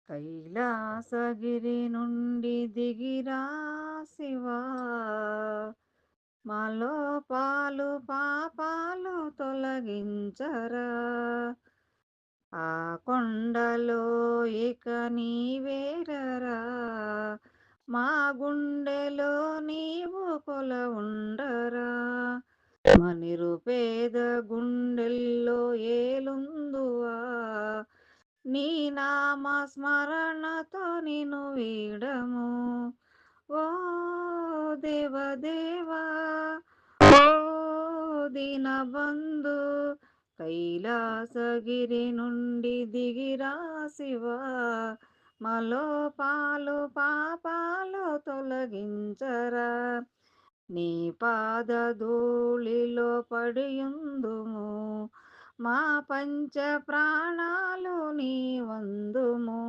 కైలాసగిరి నుండి దిగిరా శివా, మాలో పాలు పాపాలు తొలగించరా. ఆ కొండలో ఇక నీవేరరా, మా గుండెలో నీవు కొల ఉండరా. మా నిరుపేద గుండెల్లో ఏలుందువా, నీ నామ స్మరణతో నిన్ను వీడము. ఓ దేవదేవా, ఓ దీనబంధు, కైలాసగిరి నుండి దిగిరా శివా, మాలో పాలు పాపాలు తొలగించరా. నీ పాదధూళిలో పడియుందుము, మా పంచ ప్రాణాలు నీ వందుము.